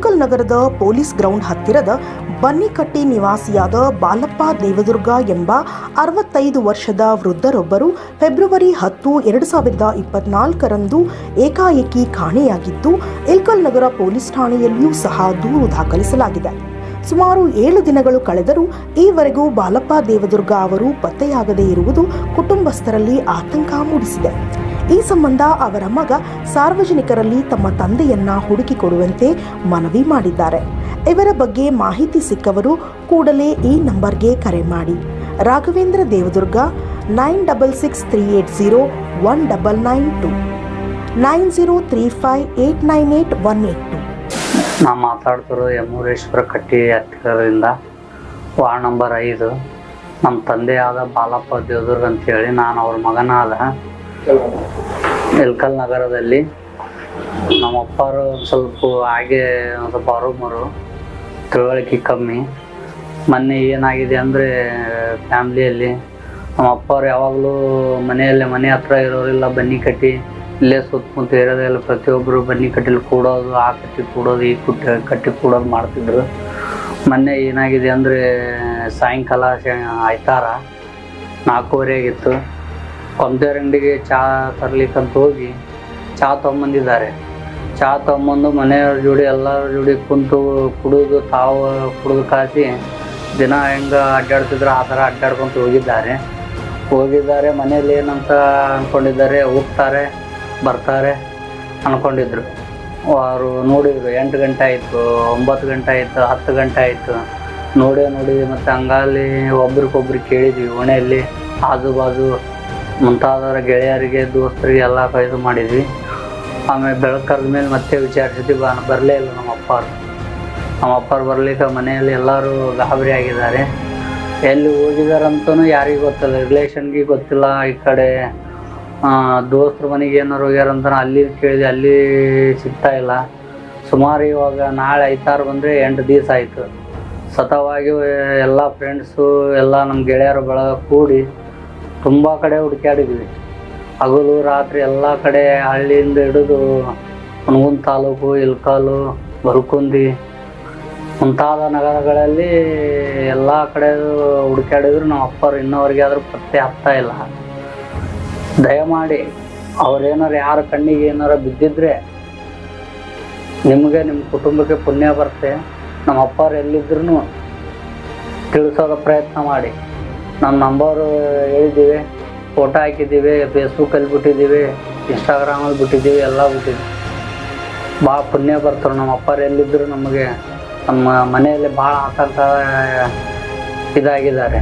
ಇಳಕಲ್ ನಗರದ police ground ಹತ್ತಿರದ ಬನ್ನಿಕಟ್ಟಿ ನಿವಾಸಿಯಾದ ಬಾಲಪ್ಪ ದೇವದುರ್ಗ ಎಂಬ 65 ವರ್ಷದ ವೃದ್ಧರೊಬ್ಬರು ಫೆಬ್ರವರಿ 10, 2024ರಂದು ಏಕಾಏಕಿ ಕಾಣೆಯಾಗಿದ್ದು ಇಳಕಲ್ ನಗರ ಪೊಲೀಸ್ ಠಾಣೆಯಲ್ಲಿಯೂ ಸಹ ದೂರು ದಾಖಲಿಸಲಾಗಿದೆ. ಸುಮಾರು 7 ದಿನಗಳು ಕಳೆದರೂ ಈವರೆಗೂ ಬಾಲಪ್ಪ ದೇವದುರ್ಗ ಅವರು ಪತ್ತೆಯಾಗದೇ ಇರುವುದು ಕುಟುಂಬಸ್ಥರಲ್ಲಿ ಆತಂಕ ಮೂಡಿಸಿದೆ. ಈ ಸಂಬಂಧ ಅವರ ಮಗ ಸಾರ್ವಜನಿಕರಲ್ಲಿ ತಮ್ಮ ತಂದೆಯನ್ನ ಹುಡುಕಿಕೊಡುವಂತೆ ಮನವಿ ಮಾಡಿದ್ದಾರೆ. ಇವರ ಬಗ್ಗೆ ಮಾಹಿತಿ ಸಿಕ್ಕವರು ಕೂಡಲೇ ಈ ನಂಬರ್ಗೆ ಕರೆ ಮಾಡಿ. ರಾಘವೇಂದ್ರ ದೇವದುರ್ಗ 9663801992 9035898182. ನಾ ಮಾತಾಡ್ತಿರೋ ಯಮೂರೇಶ್ವರ ಕಟ್ಟಿ ಹತ್ತಿರದಿಂದ ವಾರ್ಡ್ ನಂಬರ್ 5. ನಮ್ಮ ತಂದೆಯಾದ ಬಾಲಪ್ಪ ದೇವದುರ್ಗ ಅಂತೇಳಿ, ನಾನು ಅವ್ರ ಮಗನಾದ ಇಳಕಲ್ ನಗರದಲ್ಲಿ. ನಮ್ಮಪ್ಪರು ಸ್ವಲ್ಪ ಹಾಗೆ ಸ್ವಲ್ಪ ಅರುಮರು, ತಿಳುವಳಿಕೆ ಕಮ್ಮಿ. ಮೊನ್ನೆ ಏನಾಗಿದೆ ಅಂದರೆ ಫ್ಯಾಮ್ಲಿಯಲ್ಲಿ ನಮ್ಮಪ್ಪವ್ರು ಯಾವಾಗಲೂ ಮನೆ ಹತ್ರ ಇರೋರಿಲ್ಲ, ಬನ್ನಿ ಕಟ್ಟಿ ಇಲ್ಲೇ ಸುತ್ತಮುತ್ತ ಏರಿಯಾದಲ್ಲಿ ಪ್ರತಿಯೊಬ್ಬರು ಬನ್ನಿ ಕಟ್ಟಿಲಿ ಕೂಡೋದು, ಆ ಕಟ್ಟಿ ಕೂಡೋದು, ಈ ಕಟ್ಟಿ ಕೂಡೋದು ಮಾಡ್ತಿದ್ರು. ಮೊನ್ನೆ ಏನಾಗಿದೆ ಅಂದರೆ ಸಾಯಂಕಾಲ ಆಯ್ತಾರ 4:15 ಆಗಿತ್ತು. ಕೊಂದೇರ್ ಅಂಗಡಿಗೆ ಚಹಾ ತರ್ಲಿಕ್ಕಂತ ಹೋಗಿ ಚಹಾ ತೊಗೊಂಬಂದಿದ್ದಾರೆ. ಚಹಾ ತೊಗೊಂಬಂದು ಮನೆಯವ್ರ ಜೋಡಿ ಎಲ್ಲರ ಜೋಡಿ ಕುಂತು ಕುಡಿದು ತಾವು ಕುಡಿದು ಕಾಸಿ ದಿನ ಹೆಂಗೆ ಅಡ್ಡಾಡ್ತಿದ್ರು ಆ ಥರ ಅಡ್ಡಾಡ್ಕೊತ ಹೋಗಿದ್ದಾರೆ. ಮನೇಲಿ ಏನಂತ ಅಂದ್ಕೊಂಡಿದ್ದಾರೆ, ಹೋಗ್ತಾರೆ ಬರ್ತಾರೆ ಅಂದ್ಕೊಂಡಿದ್ರು. ಅವರು ನೋಡಿದ್ರು 8 ಗಂಟೆ ಆಯಿತು, 9 ಗಂಟೆ ಆಯಿತು, 10 ಗಂಟೆ ಆಯಿತು. ನೋಡಿ ಮತ್ತು ಹಂಗಾಗಿ ಒಬ್ರಿಗೊಬ್ರಿಗೆ ಕೇಳಿದ್ವಿ. ಓಣೆಯಲ್ಲಿ ಆಜು ಬಾಜು ಮುಂತಾದವರ ಗೆಳೆಯರಿಗೆ, ದೋಸ್ತರಿಗೆ ಎಲ್ಲ ಇದು ಮಾಡಿದ್ವಿ. ಆಮೇಲೆ ಬೆಳಕರ್ದ ಮೇಲೆ ಮತ್ತೆ ವಿಚಾರಿಸಿದ್ವಿ, ಬರಲೇ ಇಲ್ಲ ನಮ್ಮಪ್ಪರು ಬರ್ಲಿಕ್ಕೆ ಮನೆಯಲ್ಲಿ ಎಲ್ಲರೂ ಗಾಬರಿ ಆಗಿದ್ದಾರೆ. ಎಲ್ಲಿ ಹೋಗಿದಾರಂತೂ ಯಾರಿಗೂ ಗೊತ್ತಿಲ್ಲ, ರಿಲೇಷನ್ಗೆ ಗೊತ್ತಿಲ್ಲ. ಈ ಕಡೆ ದೋಸ್ತರ ಮನೆಗೆ ಏನಾರು ಹೋಗ್ಯಾರಂತ ಅಲ್ಲಿ ಕೇಳಿದೆ, ಅಲ್ಲಿ ಸಿಗ್ತಾ ಇಲ್ಲ. ಸುಮಾರು ಇವಾಗ ನಾಳೆ ಐತಾರು ಬಂದರೆ 8 ದಿವಸ ಆಯಿತು. ಸತತವಾಗಿ ಎಲ್ಲ ಫ್ರೆಂಡ್ಸು ಎಲ್ಲ ನಮ್ಮ ಗೆಳೆಯರು ಬಳಗ ಕೂಡಿ ತುಂಬ ಕಡೆ ಹುಡುಕಾಡಿದ್ವಿ. ಹಗಲು ರಾತ್ರಿ ಎಲ್ಲ ಕಡೆ, ಹಳ್ಳಿಯಿಂದ ಹಿಡಿದು ಹುನಗುಂದ ತಾಲೂಕು, ಇಳಕಲ್ಲು, ಬಲ್ಕುಂದಿ ಮುಂತಾದ ನಗರಗಳಲ್ಲಿ ಎಲ್ಲ ಕಡೆ ಹುಡುಕಾಡಿದ್ರು. ನಮ್ಮ ಅಪ್ಪರು ಇನ್ನೋವರೆಗೆ ಆದರೂ ಪತ್ತೆ ಆಗ್ತಾ ಇಲ್ಲ. ದಯಮಾಡಿ ಅವ್ರೇನಾರು ಯಾರ ಕಣ್ಣಿಗೆ ಏನಾರು ಬಿದ್ದಿದ್ರೆ ನಿಮಗೆ, ನಿಮ್ಮ ಕುಟುಂಬಕ್ಕೆ ಪುಣ್ಯ ಬರುತ್ತೆ. ನಮ್ಮ ಅಪ್ಪರು ಎಲ್ಲಿದ್ರು ತಿಳಿಸೋದ ಪ್ರಯತ್ನ ಮಾಡಿ. ನಮ್ಮ ನಂಬರು ಹೇಳಿದ್ದೀವಿ, ಫೋಟೋ ಹಾಕಿದ್ದೀವಿ, ಫೇಸ್ಬುಕ್ಕಲ್ಲಿ ಬಿಟ್ಟಿದ್ದೀವಿ, ಇನ್ಸ್ಟಾಗ್ರಾಮಲ್ಲಿ ಬಿಟ್ಟಿದ್ದೀವಿ, ಎಲ್ಲ ಬಿಟ್ಟಿದ್ದೀವಿ. ಭಾಳ ಪುಣ್ಯ ಬರ್ತಾರೆ. ನಮ್ಮ ಅಪ್ಪರು ಎಲ್ಲಿದ್ದರು ನಮಗೆ ನಮ್ಮ ಮನೆಯಲ್ಲಿ ಭಾಳ ಆತಂಕ ಇದಾಗಿದ್ದಾರೆ.